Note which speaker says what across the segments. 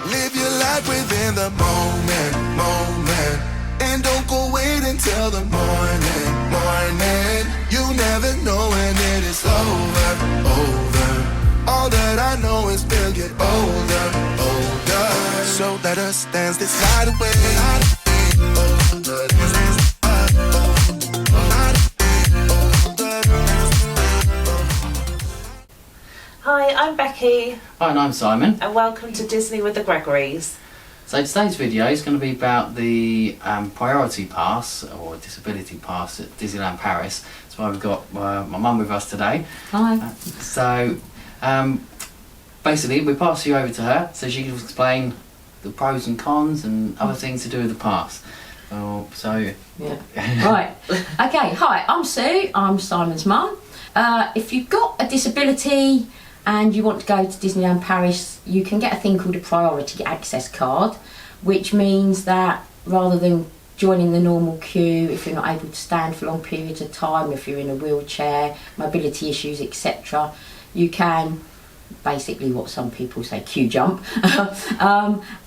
Speaker 1: Live your life within the moment. And don't go wait until the morning. You never know when it is over. All that I know is we'll get older. So let us dance this night away.
Speaker 2: Hi, I'm Becky.
Speaker 3: Hi, and I'm Simon.
Speaker 2: And welcome to Disney with the Gregorys.
Speaker 3: So today's video is going to be about the Priority Pass, or Disability Pass at Disneyland Paris. That's why we've got my mum with us today.
Speaker 4: Hi.
Speaker 3: Basically we pass you over to her so she can explain the pros and cons and other things to do with the pass.
Speaker 4: Yeah. Right. Okay, hi, I'm Sue. I'm Simon's mum. If you've got a disability and you want to go to Disneyland Paris, you can get a thing called a Priority Access Card, which means that rather than joining the normal queue, if you're not able to stand for long periods of time, if you're in a wheelchair, mobility issues, etc., you can basically, what some people say, queue jump.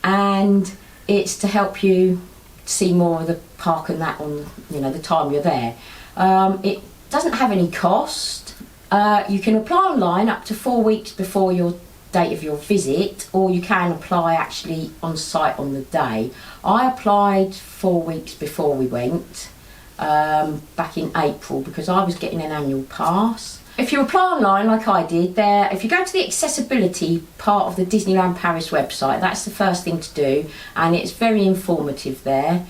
Speaker 4: And it's to help you see more of the park and that on, the time you're there. It doesn't have any cost. You can apply online up to 4 weeks before your date of your visit, or you can apply actually on site on the day. I applied 4 weeks before we went, back in April, because I was getting an annual pass. If you apply online like I did, if you go to the accessibility part of the Disneyland Paris website, that's the first thing to do, and it's very informative there.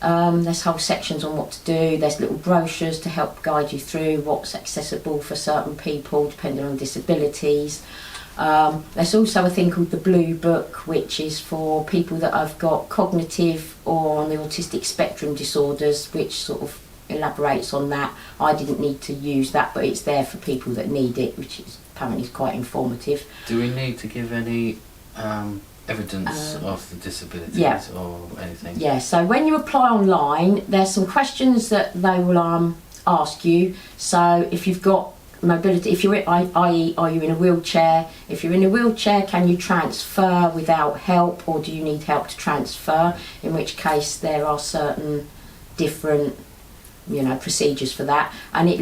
Speaker 4: There's whole sections on what to do. There's little brochures to help guide you through what's accessible for certain people depending on disabilities. There's also a thing called the Blue Book, which is for people that have got cognitive or on the autistic spectrum disorders, which sort of elaborates on that. I didn't need to use that, but it's there for people that need it, which is apparently quite informative.
Speaker 3: Do we need to give any evidence of the disabilities or anything?
Speaker 4: Yeah, so when you apply online, there's some questions that they will ask you. So if you've got mobility, if you're i.e. are you in a wheelchair? If you're in a wheelchair, can you transfer without help, or do you need help to transfer? In which case there are certain different procedures for that, and it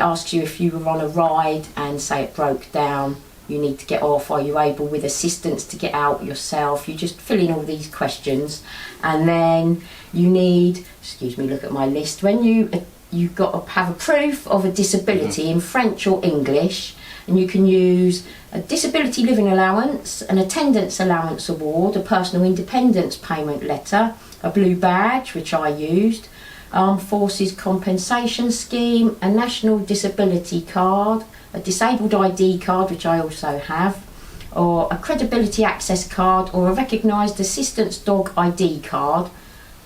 Speaker 4: asks you if you were on a ride and say it broke down, you need to get off. Are you able with assistance to get out yourself? You just fill in all these questions, and then you need, look at my list, when you've got to have a proof of a disability in French or English, and you can use a disability living allowance, an attendance allowance award, a personal independence payment letter, a blue badge, which I used, Armed Forces Compensation Scheme, a National Disability Card, a Disabled ID card, which I also have, or a Credibility Access Card, or a Recognised Assistance Dog ID card,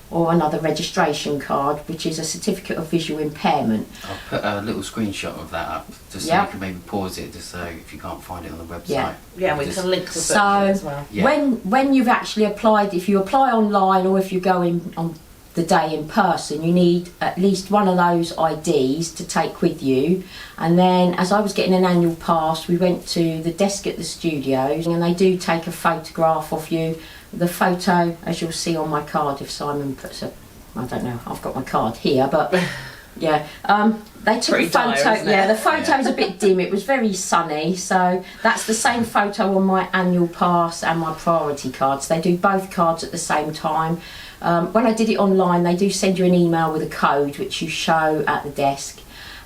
Speaker 4: or another registration card, which is a Certificate of Visual Impairment.
Speaker 3: I'll put a little screenshot of that up, just so you can maybe pause it, just so if you can't find it on the website.
Speaker 2: Yeah, we can link the booklet as well.
Speaker 4: Yeah. When you've actually applied, if you apply online or if you go in on the day in person, you need at least one of those IDs to take with you. And then, as I was getting an annual pass, we went to the desk at the studios, and they do take a photograph of you. The photo, as you'll see on my card, if Simon puts I don't know, I've got my card here, but yeah, they took a photo. The photo's a bit dim. It was very sunny, so that's the same photo on my annual pass and my priority cards. They do both cards at the same time. When I did it online, they do send you an email with a code which you show at the desk.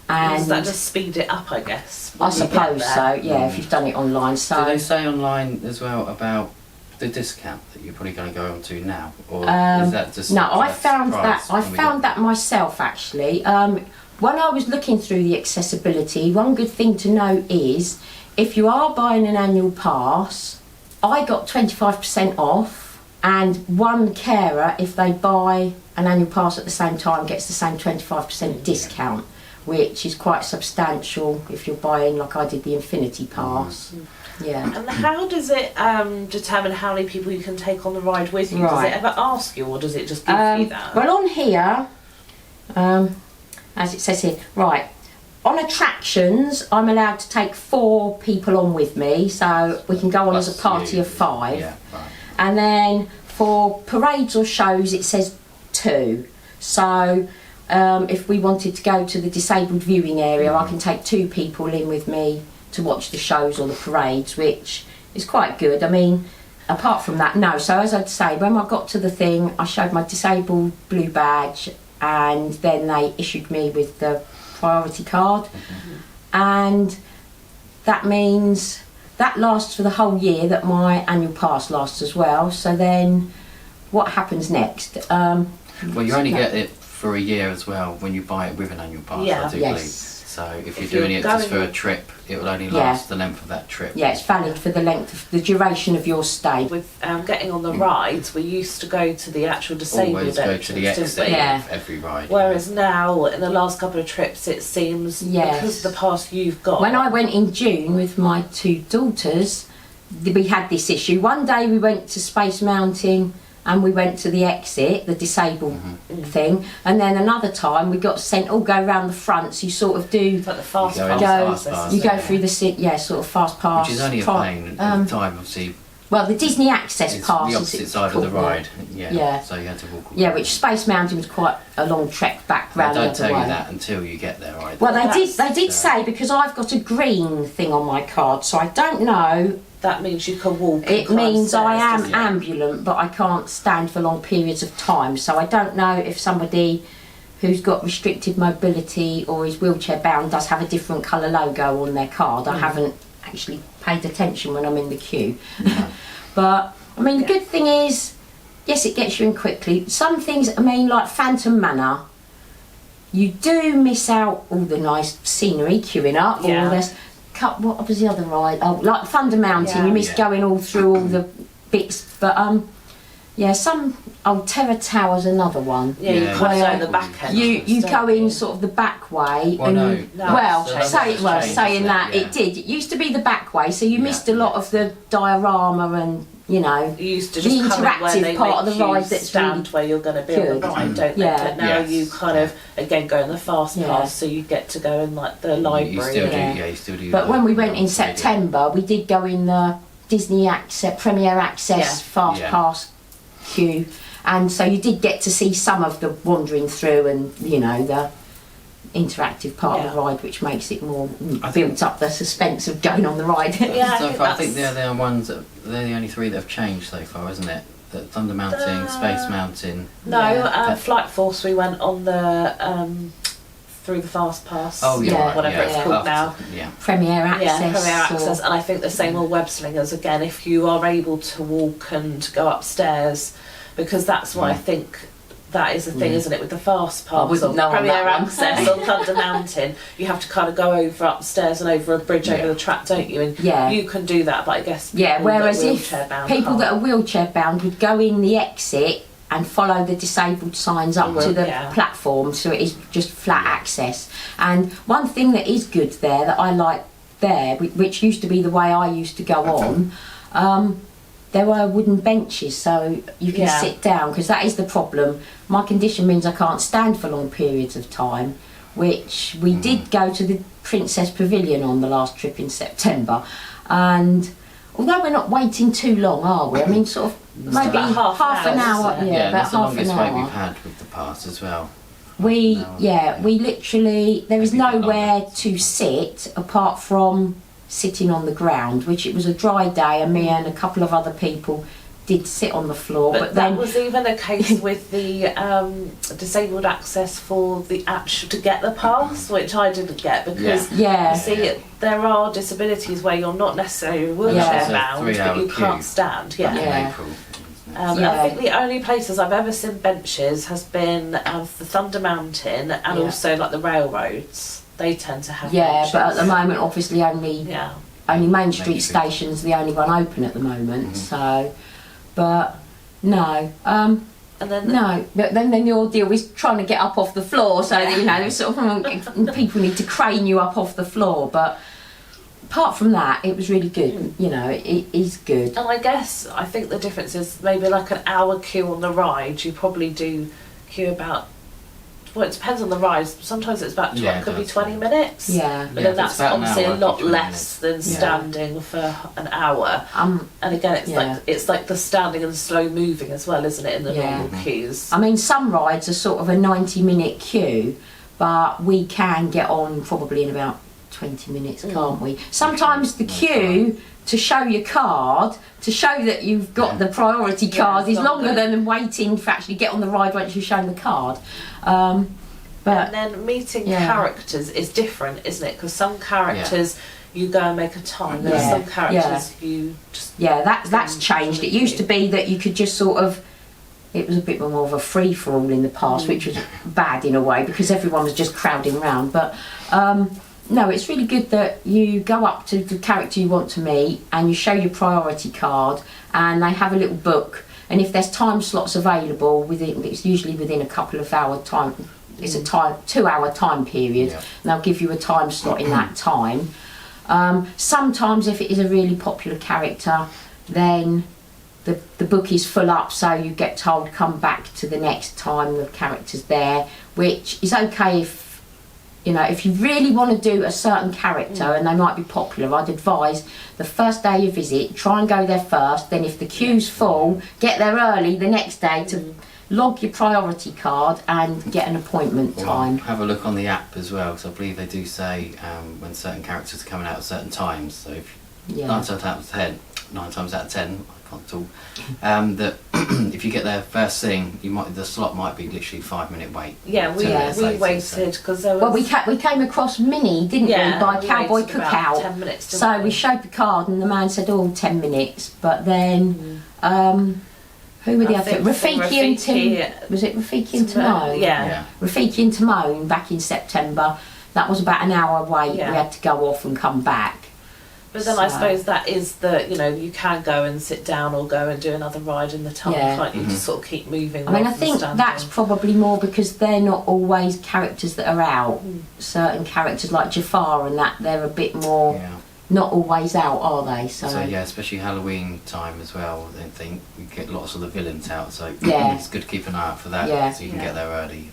Speaker 4: And
Speaker 2: does that just speed it up, I guess?
Speaker 4: I suppose so, yeah, if you've done it online. So
Speaker 3: do they say online as well about the discount that you're probably going to go on to now, or is that just
Speaker 4: no? I found that myself actually. When I was looking through the accessibility, one good thing to know is if you are buying an annual pass, I got 25% off. And one carer, if they buy an annual pass at the same time, gets the same 25% discount, which is quite substantial if you're buying, like I did, the Infinity Pass. Yeah.
Speaker 2: And how does it determine how many people you can take on the ride with you? Does it ever ask you, or does it just give you that?
Speaker 4: Well, on here, as it says here, right, on attractions, I'm allowed to take 4 people on with me, so we can go on as a party of 5.
Speaker 3: Yeah, right.
Speaker 4: And then for parades or shows, it says 2. So if we wanted to go to the disabled viewing area, I can take 2 people in with me to watch the shows or the parades, which is quite good. I mean, apart from that, no. So as I'd say, when I got to the thing, I showed my disabled blue badge, and then they issued me with the priority card. And that means that lasts for the whole year, that my annual pass lasts as well. So then what happens next?
Speaker 3: Well, you only get it for a year as well when you buy it with an annual pass,
Speaker 2: Yeah.
Speaker 3: I do
Speaker 4: Yes.
Speaker 3: believe. So if you're
Speaker 2: If
Speaker 3: doing
Speaker 2: you're
Speaker 3: it just for
Speaker 2: going-
Speaker 3: a trip, it will only
Speaker 4: Yeah.
Speaker 3: last the length of that trip.
Speaker 4: Yeah, it's valid for the length of the duration of your stay.
Speaker 2: With getting on the rides, we used to go to the actual disabled
Speaker 3: Always go to the
Speaker 2: entrance,
Speaker 3: exit
Speaker 2: didn't we?
Speaker 4: Yeah.
Speaker 3: of every ride.
Speaker 2: Whereas now, in the last couple of trips, it seems
Speaker 4: Yes.
Speaker 2: because the pass you've got.
Speaker 4: When I went in June with my 2 daughters, we had this issue. One day we went to Space Mountain and we went to the exit, the disabled thing, and then another time we got sent, go round the front, so you sort of do,
Speaker 2: It's like the fast
Speaker 3: You go
Speaker 2: pass
Speaker 3: in
Speaker 4: go-
Speaker 3: fast pass,
Speaker 4: you go
Speaker 3: yeah.
Speaker 4: through the, sort of fast pass.
Speaker 3: Which is only a pain at the time, obviously.
Speaker 4: Well, the Disney Access
Speaker 3: It's
Speaker 4: Pass
Speaker 3: the
Speaker 4: is
Speaker 3: opposite
Speaker 4: it's
Speaker 3: side of the
Speaker 4: called now.
Speaker 3: ride. Yeah.
Speaker 4: Yeah.
Speaker 3: So you had to walk.
Speaker 4: Yeah, which Space Mountain was quite a long trek back
Speaker 3: They
Speaker 4: round the
Speaker 3: don't
Speaker 4: other
Speaker 3: tell
Speaker 4: way.
Speaker 3: you that until you get there, right?
Speaker 4: Well, they did
Speaker 2: That's-
Speaker 4: say, because I've got a green thing on my card, so I don't know.
Speaker 2: That means you can walk. and
Speaker 4: It
Speaker 2: climb
Speaker 4: means I
Speaker 2: stairs,
Speaker 4: am
Speaker 2: doesn't it?
Speaker 4: ambulant, but I can't stand for long periods of time. So I don't know if somebody who's got restricted mobility or is wheelchair bound does have a different colour logo on their card. I haven't actually paid attention when I'm in the queue. But, I mean, the good thing is, yes, it gets you in quickly. Some things, I mean, like Phantom Manor, you do miss out all the nice scenery queuing up.
Speaker 2: Yeah.
Speaker 4: Or there's, what was the other ride? Oh, like Thunder Mountain,
Speaker 2: Yeah.
Speaker 4: you miss
Speaker 3: Yeah.
Speaker 4: going all through all the bits. But, yeah, Terror Tower's another one.
Speaker 2: Yeah, you
Speaker 3: Yeah.
Speaker 2: kind of go
Speaker 4: Where
Speaker 2: in the back end.
Speaker 4: You go in sort of the back way.
Speaker 3: Well,
Speaker 4: and
Speaker 3: no.
Speaker 2: No,
Speaker 4: well,
Speaker 2: it's
Speaker 3: changed,
Speaker 4: saying
Speaker 3: isn't it?
Speaker 4: that,
Speaker 3: Yeah.
Speaker 4: it did. It used to be the back way, so you
Speaker 3: Yeah.
Speaker 4: missed a lot of the diorama and, you know,
Speaker 2: You used to
Speaker 4: the
Speaker 2: just come in where
Speaker 4: interactive
Speaker 2: they
Speaker 4: part of
Speaker 2: make
Speaker 4: the
Speaker 2: you
Speaker 4: ride that's
Speaker 2: stand
Speaker 4: really
Speaker 2: where you're going to be on
Speaker 4: good.
Speaker 2: the ride, don't they?
Speaker 4: Yeah.
Speaker 2: But now
Speaker 3: Yes.
Speaker 2: you kind of again go in the fast
Speaker 4: Yeah.
Speaker 2: pass, so you get to go in like the library.
Speaker 3: You still do,
Speaker 4: Yeah.
Speaker 3: yeah, you still do.
Speaker 4: But
Speaker 3: the-
Speaker 4: when we went in
Speaker 3: the-
Speaker 4: September, we did go in the Disney Access, Premier Access
Speaker 2: Yeah.
Speaker 4: Fast
Speaker 3: Yeah.
Speaker 4: Pass queue, and so you did get to see some of the wandering through and, you know, the interactive part of the
Speaker 2: Yeah.
Speaker 4: ride, which makes it more
Speaker 3: I
Speaker 4: built up the suspense of going on the ride.
Speaker 2: Yeah,
Speaker 3: So
Speaker 2: I think
Speaker 3: I think
Speaker 2: that's-
Speaker 3: they're the ones they're the only 3 that have changed so far, isn't it? The Thunder Mountain, Space Mountain.
Speaker 2: No,
Speaker 4: Yeah.
Speaker 2: Flight Force. We went on the through the fast pass.
Speaker 3: Oh yeah,
Speaker 4: Yeah.
Speaker 3: right,
Speaker 2: whatever
Speaker 3: yeah.
Speaker 2: it's called now.
Speaker 3: Yeah.
Speaker 4: Premier Access.
Speaker 2: Yeah, Premier
Speaker 4: or-
Speaker 2: Access, and I think the same with Web Slingers again. If you are able to walk and go upstairs, because that's what I think. That is the thing, isn't it? With the fast pass
Speaker 4: wouldn't
Speaker 2: on
Speaker 4: know on
Speaker 2: Premier
Speaker 4: that one.
Speaker 2: Access on Thunder Mountain, you have to kind of go over upstairs and over a bridge
Speaker 3: Yeah.
Speaker 2: over the track, don't you? And
Speaker 4: Yeah.
Speaker 2: you can do that, but I guess
Speaker 4: Yeah,
Speaker 2: people that are
Speaker 4: whereas if
Speaker 2: wheelchair-bound
Speaker 4: people
Speaker 2: can't.
Speaker 4: that are wheelchair bound would go in the exit and follow the disabled signs up to the
Speaker 2: Yeah.
Speaker 4: platform, so it is just flat access. And one thing that is good there that I like there, which used to be the way I used to go on, there were wooden benches so you can
Speaker 2: Yeah.
Speaker 4: sit down, because that is the problem. My condition means I can't stand for long periods of time, which we did go to the Princess Pavilion on the last trip in September, and although we're not waiting too long, are we? I mean, sort of maybe
Speaker 2: about half an
Speaker 4: an
Speaker 2: hour,
Speaker 4: hour.
Speaker 2: isn't it?
Speaker 4: Yeah,
Speaker 3: Yeah,
Speaker 4: about
Speaker 3: that's the
Speaker 4: half an
Speaker 3: longest wait
Speaker 4: hour.
Speaker 3: we've had with the pass as well.
Speaker 4: We
Speaker 3: No,
Speaker 4: we literally there is
Speaker 3: Maybe a bit
Speaker 4: nowhere
Speaker 3: longer.
Speaker 4: to sit apart from sitting on the ground, which it was a dry day, and me and a couple of other people did sit on the floor.
Speaker 2: But
Speaker 4: But
Speaker 2: that
Speaker 4: then
Speaker 2: was even a case with the disabled access for the actual to get the pass, which I didn't get because
Speaker 4: Yeah.
Speaker 2: you see there are disabilities where you're not necessarily wheelchair
Speaker 4: Yeah.
Speaker 3: It's a
Speaker 2: bound, but
Speaker 3: 3-hour
Speaker 2: you
Speaker 3: queue.
Speaker 2: can't stand. Yeah.
Speaker 3: Back
Speaker 4: Yeah.
Speaker 3: in April.
Speaker 4: Yeah.
Speaker 2: I think the only places I've ever seen benches has been the Thunder Mountain and
Speaker 4: Yeah.
Speaker 2: also like the railroads. They tend to have
Speaker 4: yeah,
Speaker 2: benches.
Speaker 4: but at the moment, obviously, only
Speaker 2: yeah.
Speaker 4: Main Street
Speaker 3: Main Street.
Speaker 4: Station's the only one open at the moment. So, but no.
Speaker 2: And then
Speaker 4: No, but then the ordeal is trying to get up off the floor, so that, you know, sort of people need to crane you up off the floor. But apart from that, it was really good. You know, it is good.
Speaker 2: And I guess I think the difference is maybe like an hour queue on the ride. You probably do queue about well, it depends on the ride. Sometimes it's about
Speaker 3: Yeah, it
Speaker 2: could be
Speaker 3: does,
Speaker 2: 20
Speaker 3: yeah.
Speaker 2: minutes.
Speaker 4: Yeah.
Speaker 2: But
Speaker 3: Yeah,
Speaker 2: then
Speaker 3: if it's
Speaker 2: that's
Speaker 3: about an
Speaker 2: obviously
Speaker 3: hour,
Speaker 2: a lot
Speaker 3: 20
Speaker 2: less than
Speaker 4: Yeah.
Speaker 2: standing for an hour. And again, it's like the standing and slow moving as well, isn't it? In the
Speaker 4: Yeah.
Speaker 2: normal queues.
Speaker 4: I mean, some rides are sort of a 90-minute queue, but we can get on probably in about 20 minutes, can't we? Sometimes the queue to show your card, to show that you've got the priority card, is longer than waiting to actually get on the ride once you've shown the card. But
Speaker 2: And then meeting characters is different, isn't it? Because some characters you go and make a time. There's some characters you just
Speaker 4: that's changed. It used to be that you could just sort of. It was a bit more of a free for all in the past, which was bad in a way because everyone was just crowding around. But no, it's really good that you go up to the character you want to meet and you show your priority card, and they have a little book. And if there's time slots available, it's usually within a couple of hour time. It's a 2-hour time period, and they'll give you a time slot in that time. Sometimes, if it is a really popular character, then the book is full up, so you get told come back to the next time the character's there, which is okay if you really want to do a certain character and they might be popular. I'd advise the first day you visit, try and go there first, then if the queue's full, get there early the next day to log your priority card and get an appointment time.
Speaker 3: Have a look on the app as well, because I believe they do say when certain characters are coming out at certain times. So if 9 times out of 10, I can't talk, that if you get there first thing, the slot might be literally 5-minute wait.
Speaker 2: Yeah, we waited because there was.
Speaker 4: Well, we came across Minnie, didn't we, by Cowboy
Speaker 2: waited about
Speaker 4: Cookout.
Speaker 2: 10 minutes, didn't
Speaker 4: So
Speaker 2: we?
Speaker 4: we showed the card and the man said, 10 minutes. But then, who were the other? Rafiki and Tim. Was it Rafiki and Timon?
Speaker 2: Yeah.
Speaker 4: Rafiki and Timon back in September. That was about an hour wait.
Speaker 2: Yeah.
Speaker 4: We had to go off and come back.
Speaker 2: But then I suppose that is you can go and sit down or go and do another ride in the time, can't you? Just sort of keep moving.
Speaker 4: I mean, I
Speaker 2: rather than
Speaker 4: think
Speaker 2: standing.
Speaker 4: that's probably more because they're not always characters that are out. Certain characters like Jafar and that, they're a bit more not always out, are they? So
Speaker 3: especially Halloween time as well. I think we get lots of the villains out, so it's good to keep an eye out for that, so you can get there early.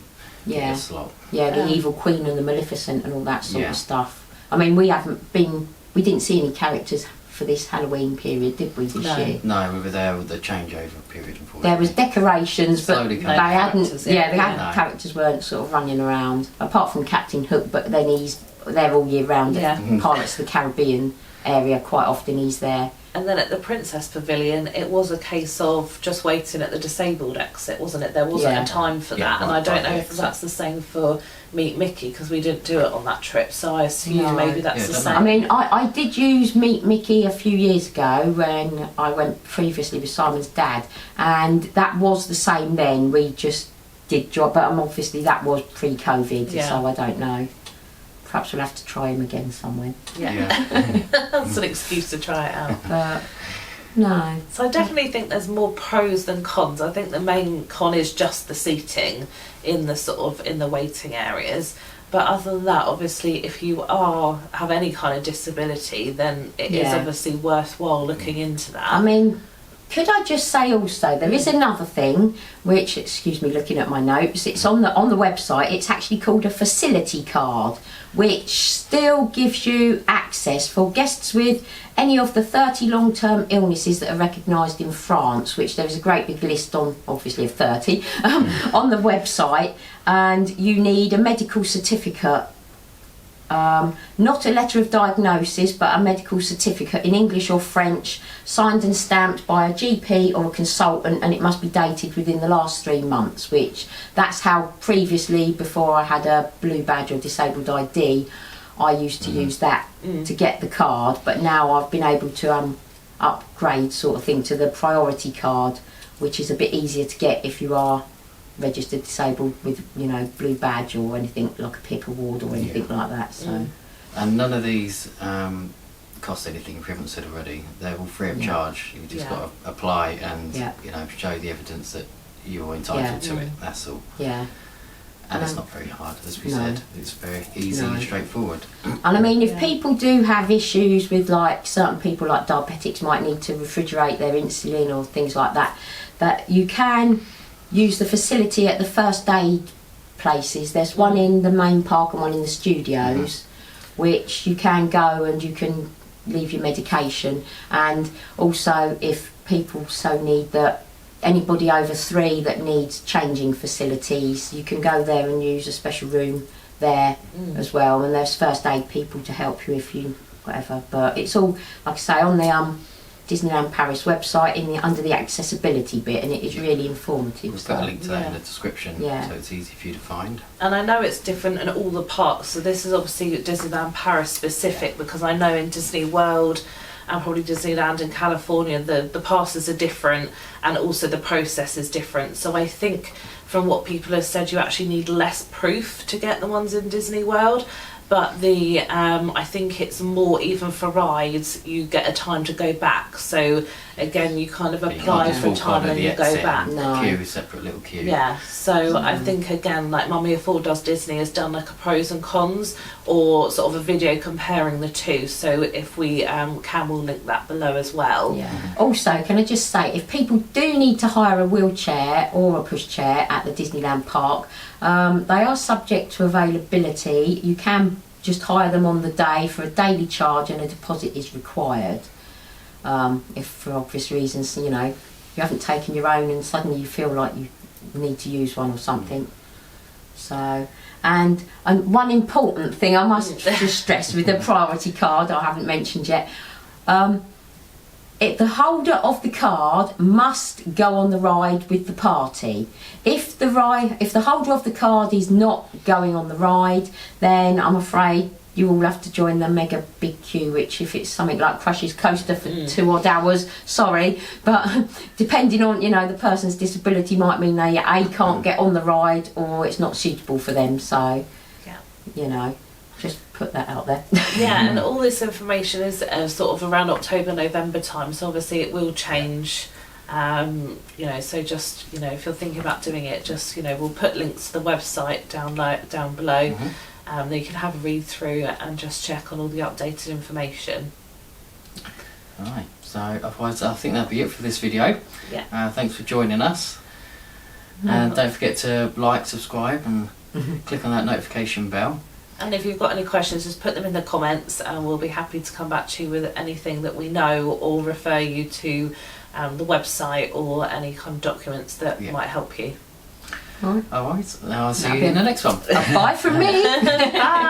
Speaker 3: Get your slot.
Speaker 4: The Evil Queen and the Maleficent and all that sort of stuff. I mean, we didn't see any characters for this Halloween period, did we, this year?
Speaker 3: No, we were there with the changeover period.
Speaker 4: There was decorations, but
Speaker 3: Slowly
Speaker 4: they
Speaker 3: coming.
Speaker 4: hadn't.
Speaker 2: Yeah,
Speaker 4: The characters weren't sort of running around, apart from Captain Hook. But then he's there all year round.
Speaker 2: Yeah.
Speaker 4: Pirates of the Caribbean area, quite often he's there.
Speaker 2: And then at the Princess Pavilion, it was a case of just waiting at the disabled exit, wasn't it? There wasn't a time for that, and I don't know if that's the same for Meet Mickey because we didn't do it on that trip. So I assume maybe that's the same.
Speaker 4: I mean, I did use Meet Mickey a few years ago when I went previously with Simon's dad, and that was the same then. We just did but obviously that was pre-COVID, so I don't know. Perhaps we'll have to try him again somewhere.
Speaker 2: That's an excuse to try it out.
Speaker 4: But no.
Speaker 2: So I definitely think there's more pros than cons. I think the main con is just the seating in the waiting areas. But other than that, obviously, if you have any kind of disability, then it is obviously worthwhile looking into that.
Speaker 4: I mean, could I just say also, there is another thing, which, excuse me, looking at my notes, it's on the website, it's actually called a facility card, which still gives you access for guests with any of the 30 long-term illnesses that are recognised in France, which there is a great big list on, obviously of 30, on the website, and you need a medical certificate. Not a letter of diagnosis, but a medical certificate in English or French, signed and stamped by a GP or a consultant, and it must be dated within the last 3 months, which that's how previously, before I had a blue badge or disabled ID, I used to use that to get the card, but now I've been able to upgrade sort of thing to the priority card, which is a bit easier to get if you are registered disabled with blue badge or anything like a PIP award or anything like that. So
Speaker 3: and none of these cost anything if we haven't said already. They're all free of charge. You've just got to apply and show the evidence that you're entitled to it. That's all. And it's not very hard, as we said. It's very easy and straightforward.
Speaker 4: And I mean, if people do have issues with, like, certain people like diabetics might need to refrigerate their insulin or things like that, that you can use the facility at the first aid places. There's one in the main park and one in the studios, which you can go and you can leave your medication. And also, if people so need, that anybody over 3 that needs changing facilities, you can go there and use a special room there as well. And there's first aid people to help you if you whatever. But it's all, like I say, on the Disneyland Paris website under the accessibility bit, and it is really informative.
Speaker 3: We've got a link to that in the description, so it's easy for you to find.
Speaker 2: And I know it's different in all the parks, so this is obviously Disneyland Paris specific, because I know in Disney World and probably Disneyland in California the passes are different, and also the process is different. So I think from what people have said, you actually need less proof to get the ones in Disney World. But the I think it's more, even for rides, you get a time to go back. So again, you kind of apply for a time and then you go back.
Speaker 3: No. Queue, a separate little queue.
Speaker 2: Yeah. So I think again, like Mummy of 4 Does Disney has done like a pros and cons, or sort of a video comparing the two. So if we can, we'll link that below as well.
Speaker 4: Yeah. Also, can I just say, if people do need to hire a wheelchair or a pushchair at the Disneyland park, they are subject to availability. You can just hire them on the day for a daily charge, and a deposit is required. If for obvious reasons, you know, you haven't taken your own and suddenly you feel like you need to use one or something. So, and one important thing I must just stress with the priority card I haven't mentioned yet, the holder of the card must go on the ride with the party. If the holder of the card is not going on the ride, then I'm afraid you will have to join the mega big queue, which if it's something like Crush's Coaster for 2 odd hours, sorry, but depending on, you know, the person's disability might mean they can't get on the ride, or it's not suitable for them. So, you know, just put that out there.
Speaker 2: Yeah, and all this information is sort of around October, November time, so obviously it will change. You know, so just, you know, if you're thinking about doing it, just, you know, we'll put links to the website down below. Then you can have a read through and just check on all the updated information.
Speaker 3: Right, so otherwise I think that'll be it for this video.
Speaker 2: Yeah.
Speaker 3: Thanks for joining us. And don't forget to like, subscribe and click on that notification bell.
Speaker 2: And if you've got any questions, just put them in the comments and we'll be happy to come back to you with anything that we know, or refer you to the website or any kind of documents that might help you.
Speaker 3: Alright, now I'll see you in the next one.
Speaker 4: Bye from me.
Speaker 2: Bye.